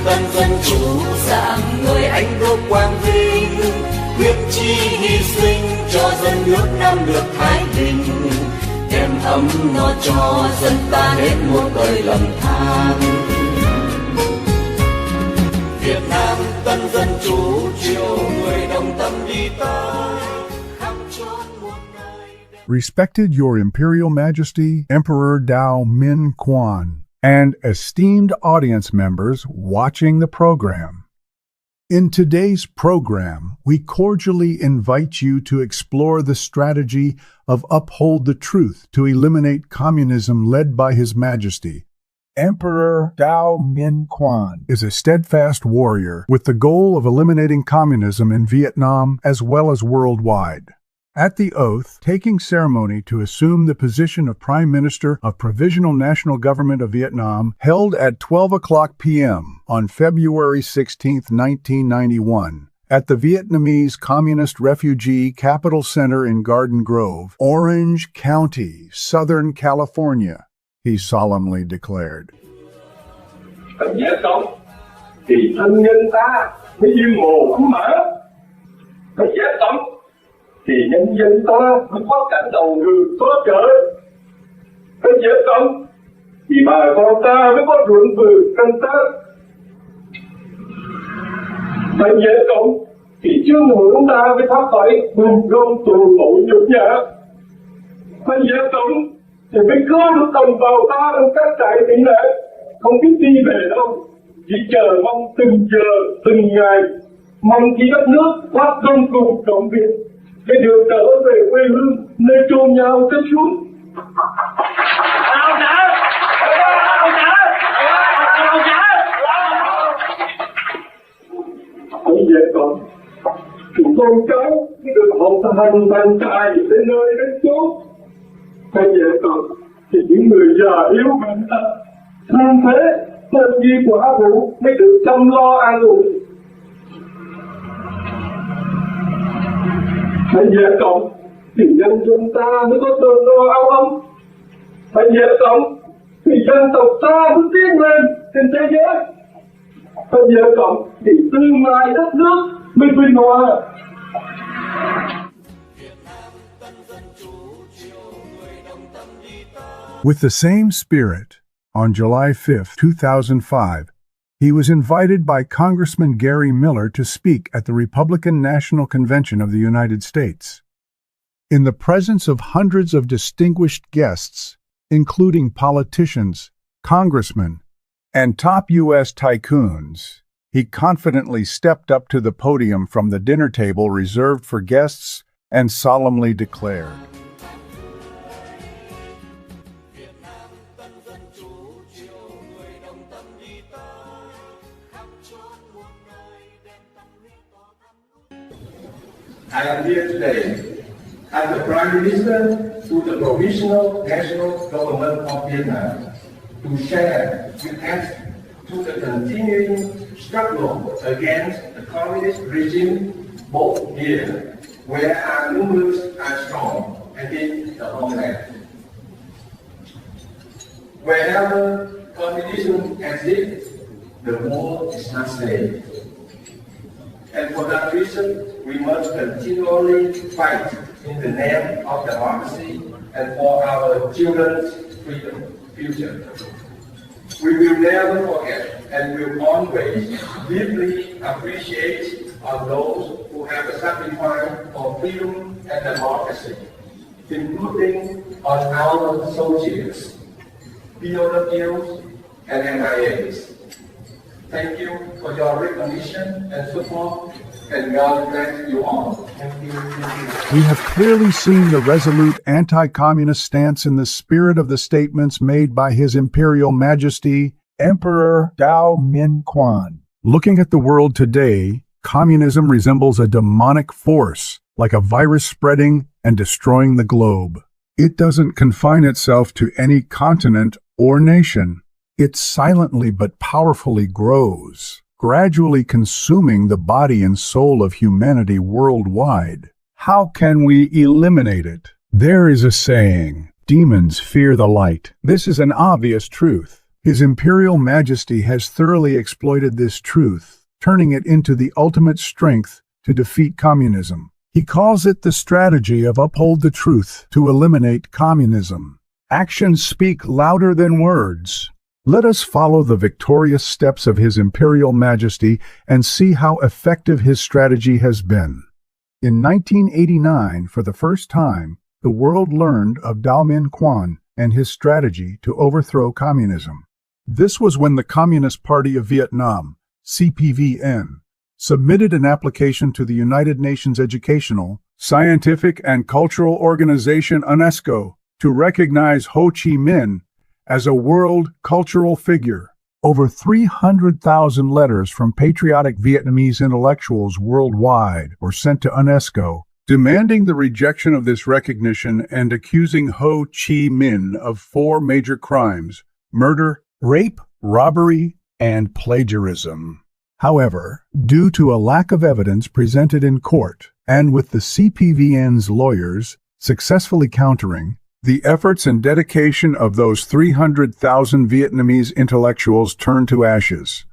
tân dân chủ dạng người anh quốc quang vinh, quyết chí hy sinh cho dân nước Nam được thái bình, đem ấm no cho dân ta hết một đời lầm than. Việt Nam tân dân chủ chiều người đồng tâm đi tới khắp chốn muôn nơi. Respected Your Imperial Majesty, Emperor Dao Min Quan, and esteemed audience members watching the program. In today's program, we cordially invite you to explore the strategy of Uphold the Truth to eliminate communism led by His Majesty. Emperor Dao Min Quan is a steadfast warrior with the goal of eliminating communism in Vietnam as well as worldwide. At the oath-taking ceremony to assume the position of Prime Minister of Provisional National Government of Vietnam, held at 12:00 p.m. on February 16, 1991, at the Vietnamese Communist Refugee Capital Center in Garden Grove, Orange County, Southern California, he solemnly declared. Phải nhớ sống, thì thân nhân ta mới yên mồ ấm mã. Phải nhớ sống, thì nhân dân ta mới có cảnh đầu người có trời. Phải nhớ sống, thì bà con ta mới có ruộng vườn canh tác. Phải nhớ sống, thì chương hưởng ta mới thoát khỏi buồn gom tù tội nhục nhã. Phải nhớ sống, thì mới cứu được đồng bào ta trong các trại tị nạn, không biết đi về đâu, chỉ chờ mong từng giờ, từng ngày, mong khi đất nước phát công cùng cộng việc để được trở về quê hương nơi chôn nhau cất xuống. Bây giờ còn chúng con cháu được học hành bàn trại đến nơi đến chốn. Bây giờ còn thì những người già yếu bệnh tật, thương thế, thân di quả phụ mới được chăm lo an ủi. Phải về cộng thì nhân dân ta mới có tương lo áo ấm. Phải về cộng thì dân tộc ta mới tiến lên trên thế giới. Phải về cộng thì tương lai đất nước mới vinh hoa. With the same spirit, on July 5, 2005, he was invited by Congressman Gary Miller to speak at the Republican National Convention of the United States. In the presence of hundreds of distinguished guests, including politicians, congressmen, and top U.S. tycoons, he confidently stepped up to the podium from the dinner table reserved for guests and solemnly declared, I am here today as the Prime Minister to the Provisional National Government of Vietnam to share with us to the continuing struggle against the communist regime both here, where our numbers are strong, and in the homeland. Wherever communism exists, the world is not safe. And for that reason, we must continually fight in the name of democracy and for our children's freedom future. We will never forget and will always deeply appreciate all those who have sacrificed for freedom and democracy, including on our soldiers, POWs, and MIAs. Thank you for your recognition and support, and God bless you all. Thank you. We have clearly seen the resolute anti-communist stance in the spirit of the statements made by His Imperial Majesty, Emperor Dao Min Quan. Looking at the world today, communism resembles a demonic force, like a virus spreading and destroying the globe. It doesn't confine itself to any continent or nation. It silently but powerfully grows, gradually consuming the body and soul of humanity worldwide. How can we eliminate it? There is a saying, demons fear the light. This is an obvious truth. His Imperial Majesty has thoroughly exploited this truth, turning it into the ultimate strength to defeat communism. He calls it the strategy of uphold the truth to eliminate communism. Actions speak louder than words. Let us follow the victorious steps of His Imperial Majesty and see how effective his strategy has been. In 1989, for the first time, the world learned of Đào Minh Quang and his strategy to overthrow communism. This was when the Communist Party of Vietnam, CPVN, submitted an application to the United Nations Educational, Scientific and Cultural Organization UNESCO to recognize Ho Chi Minh as a world cultural figure. Over 300,000 letters from patriotic Vietnamese intellectuals worldwide were sent to UNESCO, demanding the rejection of this recognition and accusing Ho Chi Minh of 4 major crimes: murder, rape, robbery, and plagiarism. However, due to a lack of evidence presented in court, and with the CPVN's lawyers successfully countering, the efforts and dedication of those 300,000 Vietnamese intellectuals turned to ashes.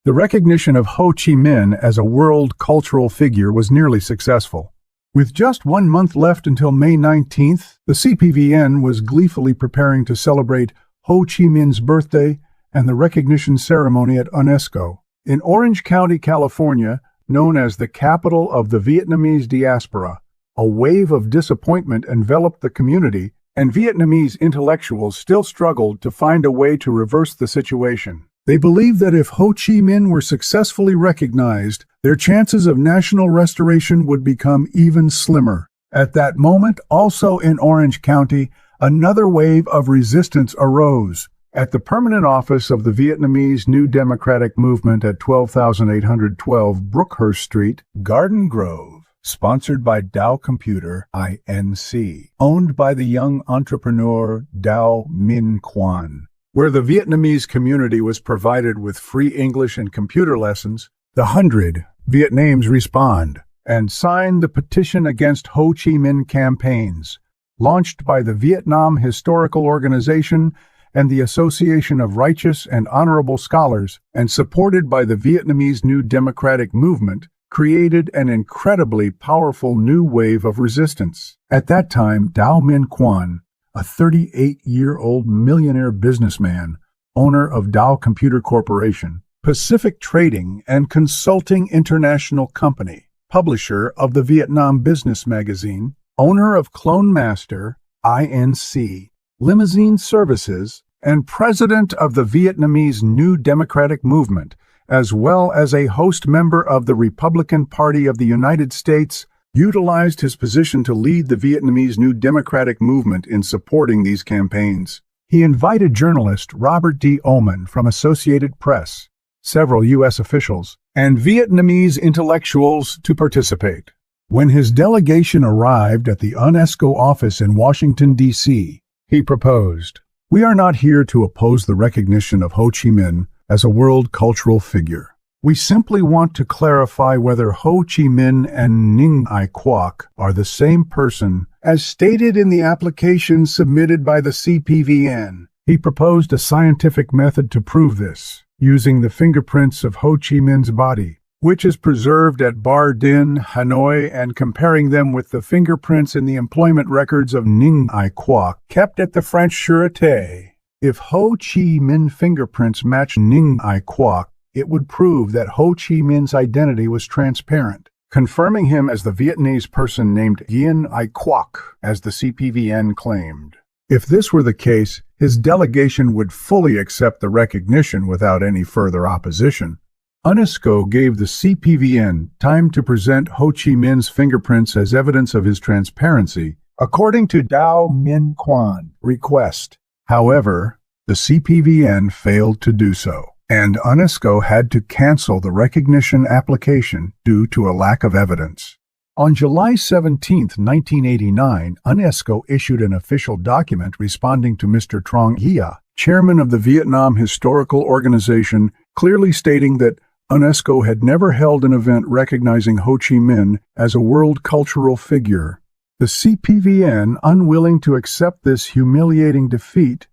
The recognition of Ho Chi Minh as a world cultural figure was nearly successful. With just 1 month left until May 19th, the CPVN was gleefully preparing to celebrate Ho Chi Minh's birthday and the recognition ceremony at UNESCO. In Orange County, California, known as the capital of the Vietnamese diaspora, a wave of disappointment enveloped the community, and Vietnamese intellectuals still struggled to find a way to reverse the situation. They believed that if Ho Chi Minh were successfully recognized, their chances of national restoration would become even slimmer. At that moment, also in Orange County, another wave of resistance arose. At the permanent office of the Vietnamese New Democratic Movement at 12,812 Brookhurst Street, Garden Grove, sponsored by Dow Computer, Inc., owned by the young entrepreneur Đào Minh Quang, where the Vietnamese community was provided with free English and computer lessons, the 100 Vietnams respond and signed the petition against Ho Chi Minh campaigns, launched by the Vietnam Historical Organization and the Association of Righteous and Honorable Scholars, and supported by the Vietnamese New Democratic Movement, created an incredibly powerful new wave of resistance. At that time, Đào Minh Quang, a 38-year-old millionaire businessman, owner of Dow Computer Corporation, Pacific Trading and Consulting International Company, publisher of the Vietnam Business Magazine, owner of Clone Master, Inc., Limousine Services, and president of the Vietnamese New Democratic Movement, as well as a host member of the Republican Party of the United States, utilized his position to lead the Vietnamese New Democratic Movement in supporting these campaigns. He invited journalist Robert D. Oman from Associated Press, several U.S. officials, and Vietnamese intellectuals to participate. When his delegation arrived at the UNESCO office in Washington, D.C., he proposed, "We are not here to oppose the recognition of Ho Chi Minh as a world cultural figure. We simply want to clarify whether Ho Chi Minh and Ninh Ai Quoc are the same person, as stated in the application submitted by the CPVN." He proposed a scientific method to prove this, using the fingerprints of Ho Chi Minh's body, which is preserved at Bar Din, Hanoi, and comparing them with the fingerprints in the employment records of Ninh Ai Quoc, kept at the French Sûreté. If Ho Chi Minh fingerprints match Ninh Ai Quoc, it would prove that Ho Chi Minh's identity was transparent, confirming him as the Vietnamese person named Nguyen Ai Quoc, as the CPVN claimed. If this were the case, his delegation would fully accept the recognition without any further opposition. UNESCO gave the CPVN time to present Ho Chi Minh's fingerprints as evidence of his transparency, according to Đào Minh Quang's request. However, the CPVN failed to do so, and UNESCO had to cancel the recognition application due to a lack of evidence. On July 17, 1989, UNESCO issued an official document responding to Mr. Trong Hia, chairman of the Vietnam Historical Organization, clearly stating that UNESCO had never held an event recognizing Ho Chi Minh as a world cultural figure. The CPVN, unwilling to accept this humiliating defeat,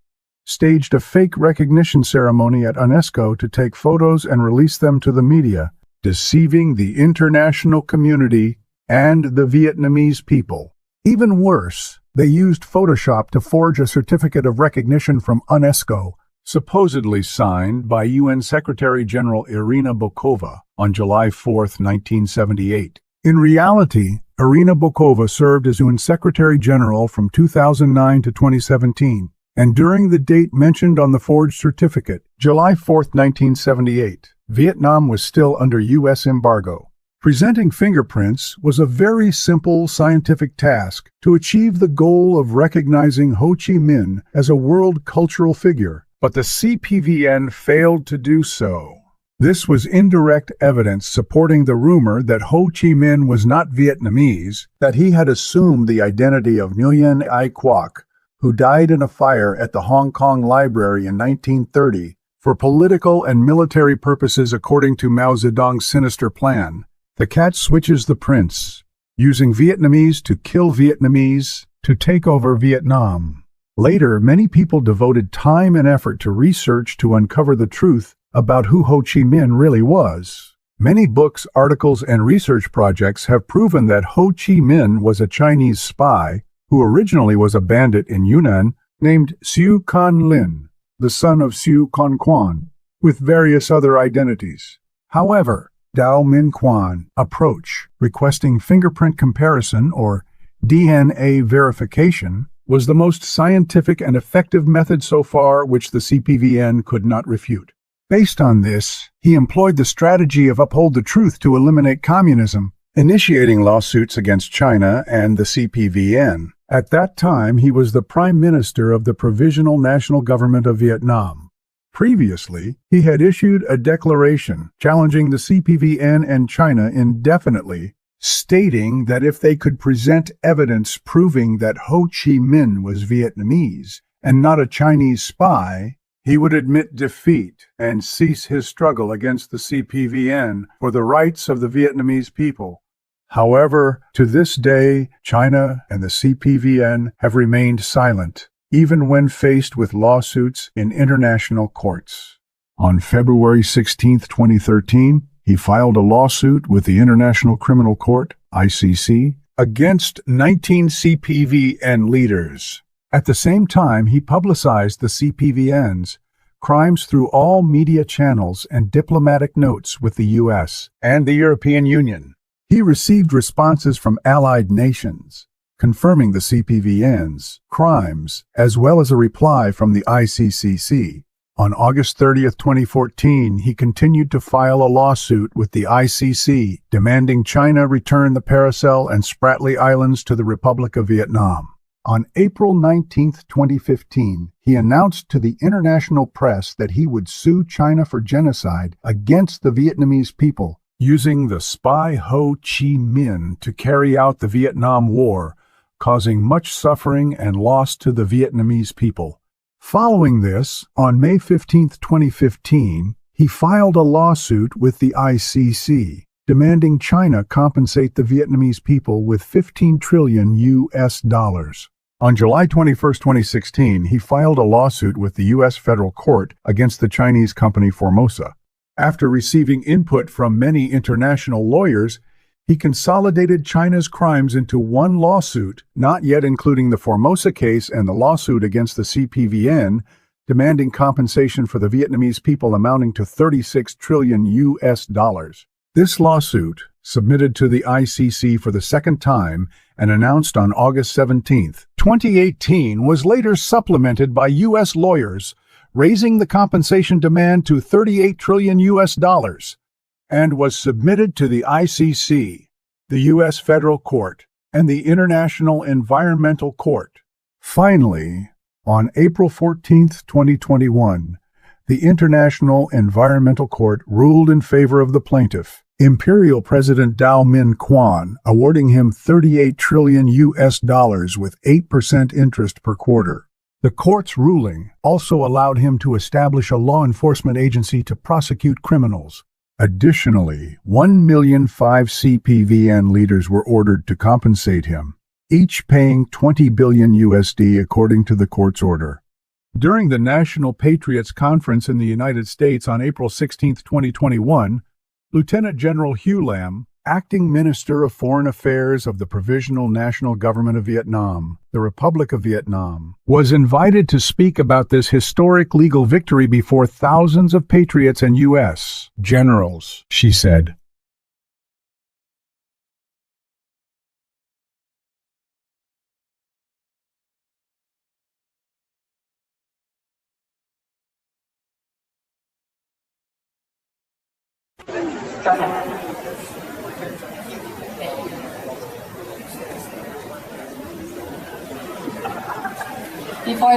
staged a fake recognition ceremony at UNESCO to take photos and release them to the media, deceiving the international community and the Vietnamese people. Even worse, they used Photoshop to forge a certificate of recognition from UNESCO, supposedly signed by UN Secretary-General Irina Bokova on July 4, 1978. In reality, Irina Bokova served as UN Secretary-General from 2009 to 2017, and during the date mentioned on the forged certificate, July 4, 1978, Vietnam was still under U.S. embargo. Presenting fingerprints was a very simple scientific task to achieve the goal of recognizing Ho Chi Minh as a world cultural figure, but the CPVN failed to do so. This was indirect evidence supporting the rumor that Ho Chi Minh was not Vietnamese, that he had assumed the identity of Nguyen Ai Quoc, who died in a fire at the Hong Kong Library in 1930, for political and military purposes according to Mao Zedong's sinister plan. The cat switches the prince, using Vietnamese to kill Vietnamese, to take over Vietnam. Later, many people devoted time and effort to research to uncover the truth about who Ho Chi Minh really was. Many books, articles, and research projects have proven that Ho Chi Minh was a Chinese spy who originally was a bandit in Yunnan named Siu Kan Lin, the son of Siu Kan Quan, with various other identities. However, Dao Min Quan approach, requesting fingerprint comparison or DNA verification, was the most scientific and effective method so far which the CPVN could not refute. Based on this, he employed the strategy of Uphold the Truth to eliminate communism, initiating lawsuits against China and the CPVN. At that time, he was the Prime Minister of the Provisional National Government of Vietnam. Previously, he had issued a declaration challenging the CPVN and China indefinitely, stating that if they could present evidence proving that Ho Chi Minh was Vietnamese and not a Chinese spy, he would admit defeat and cease his struggle against the CPVN for the rights of the Vietnamese people. However, to this day, China and the CPVN have remained silent, even when faced with lawsuits in international courts. On February 16, 2013, he filed a lawsuit with the International Criminal Court, ICC, against 19 CPVN leaders. At the same time, he publicized the CPVN's crimes through all media channels and diplomatic notes with the U.S. and the European Union. He received responses from allied nations, confirming the CPVN's crimes, as well as a reply from the ICCC. On August 30, 2014, he continued to file a lawsuit with the ICC, demanding China return the Paracel and Spratly Islands to the Republic of Vietnam. On April 19, 2015, he announced to the international press that he would sue China for genocide against the Vietnamese people, using the spy Ho Chi Minh to carry out the Vietnam War, causing much suffering and loss to the Vietnamese people. Following this, on May 15, 2015, he filed a lawsuit with the ICC, demanding China compensate the Vietnamese people with $15 trillion. On July 21, 2016, he filed a lawsuit with the U.S. federal court against the Chinese company Formosa. After receiving input from many international lawyers, he consolidated China's crimes into one lawsuit, not yet including the Formosa case and the lawsuit against the CPVN, demanding compensation for the Vietnamese people amounting to $36 trillion. This lawsuit, submitted to the ICC for the second time and announced on August 17, 2018, was later supplemented by U.S. lawyers, raising the compensation demand to $38 trillion, and was submitted to the ICC, the U.S. Federal Court, and the International Environmental Court. Finally, on April 14, 2021, the International Environmental Court ruled in favor of the plaintiff, Imperial President Dao Min Quan, awarding him $38 trillion with 8% interest per quarter. The court's ruling also allowed him to establish a law enforcement agency to prosecute criminals. Additionally, 1,005 CPVN leaders were ordered to compensate him, each paying $20 billion according to the court's order. During the National Patriots Conference in the United States on April 16, 2021, Lieutenant General Hugh Lam, Acting Minister of Foreign Affairs of the Provisional National Government of Vietnam, the Republic of Vietnam, was invited to speak about this historic legal victory before thousands of patriots and U.S. generals, she said. Go ahead. Before I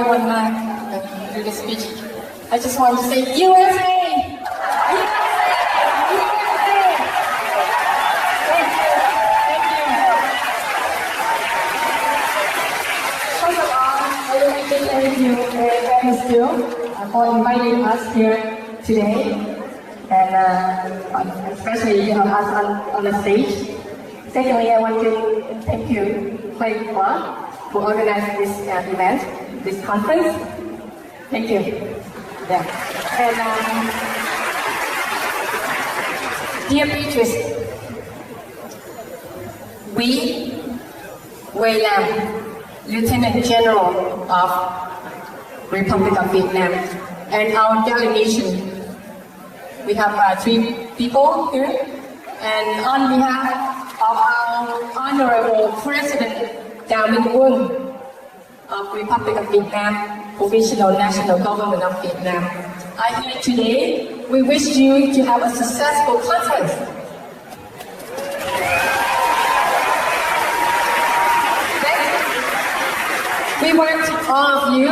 do the speech, I just want to say USA! USA! Thank you. Thank you. First of all, I would like to thank you very much too for inviting us here today, and especially us on the stage. Secondly, I want to thank you, Clay, for organizing this event, this conference. Thank you. Yeah. And dear patriots, we, Wei Lam, Lieutenant General of Republic of Vietnam, and our delegation, we have 3 people here, and on behalf of our Honorable President Đào Minh Quân of Republic of Vietnam, Provisional National Government of Vietnam, are here today. We wish you to have a successful conference. We want all of you,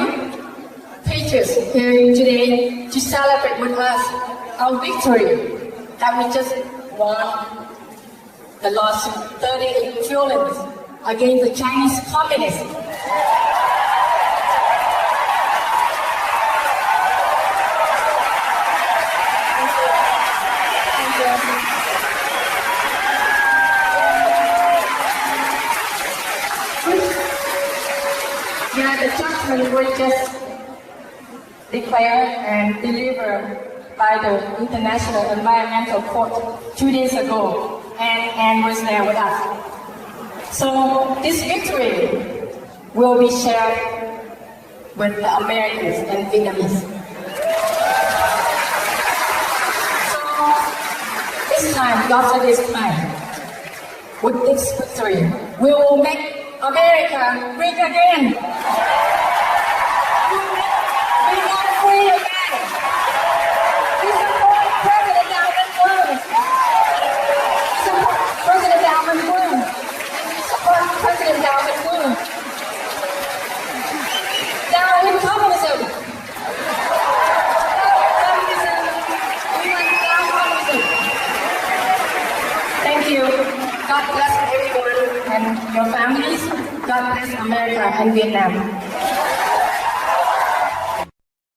patriots, here today to celebrate with us our victory that we just won the lawsuit 38 trillion against the Chinese communists. Yeah, the judgment was just declared and delivered by the International Environmental Court 2 days ago, and was there with us. So this victory will be shared with the Americans and Vietnamese. So this time, after this time, with this victory, we will make America great again. We are free again. We support President Đào Minh Quân. Support President Đào Minh Quân. Support President Đào Minh Quân. Down with communism. Communism. We want down communism. Thank you. God bless everyone and your families. God bless America and Vietnam.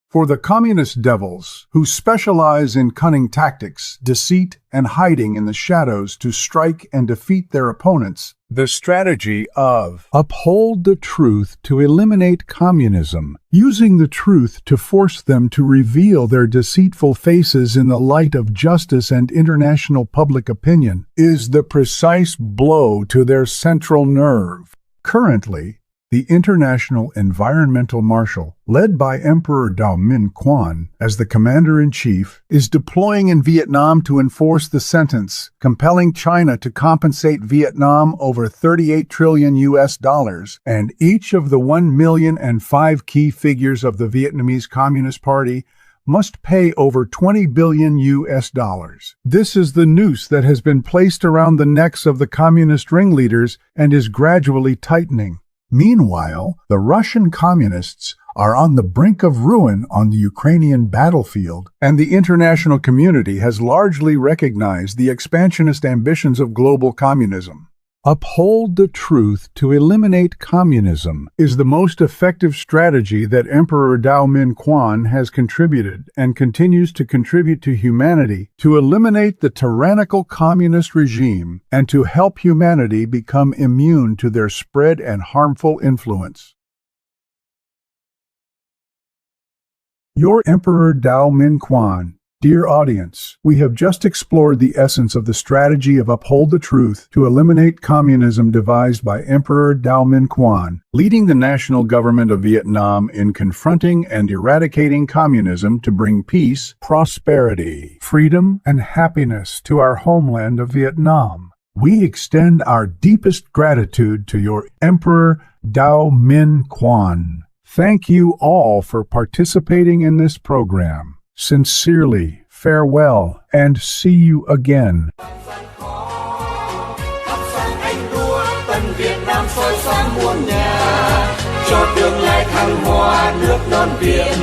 For the communist devils, who specialize in cunning tactics, deceit, and hiding in the shadows to strike and defeat their opponents, the strategy of uphold the truth to eliminate communism, using the truth to force them to reveal their deceitful faces in the light of justice and international public opinion, is the precise blow to their central nerve. Currently, the International Environmental Marshal, led by Emperor Đào Minh Quan as the commander-in-chief, is deploying in Vietnam to enforce the sentence, compelling China to compensate Vietnam over $38 trillion and each of the 1,000,005 key figures of the Vietnamese Communist Party must pay over $20 billion. This is the noose that has been placed around the necks of the communist ringleaders and is gradually tightening. Meanwhile, the Russian communists are on the brink of ruin on the Ukrainian battlefield, and the international community has largely recognized the expansionist ambitions of global communism. Uphold the truth to eliminate communism is the most effective strategy that Emperor Đào Minh Quan has contributed and continues to contribute to humanity to eliminate the tyrannical communist regime and to help humanity become immune to their spread and harmful influence. Your Emperor Dao Min Quan. Dear audience, we have just explored the essence of the strategy of Uphold the Truth to eliminate communism devised by Emperor Dao Min Quan, leading the national government of Vietnam in confronting and eradicating communism to bring peace, prosperity, freedom, and happiness to our homeland of Vietnam. We extend our deepest gratitude to your Emperor Dao Min Quan. Thank you all for participating in this program. Sincerely, farewell, and see you again. thắp sáng ánh đuốc tân Việt Nam soi sáng muôn nhà cho tương lai thăng hoa nước non Việt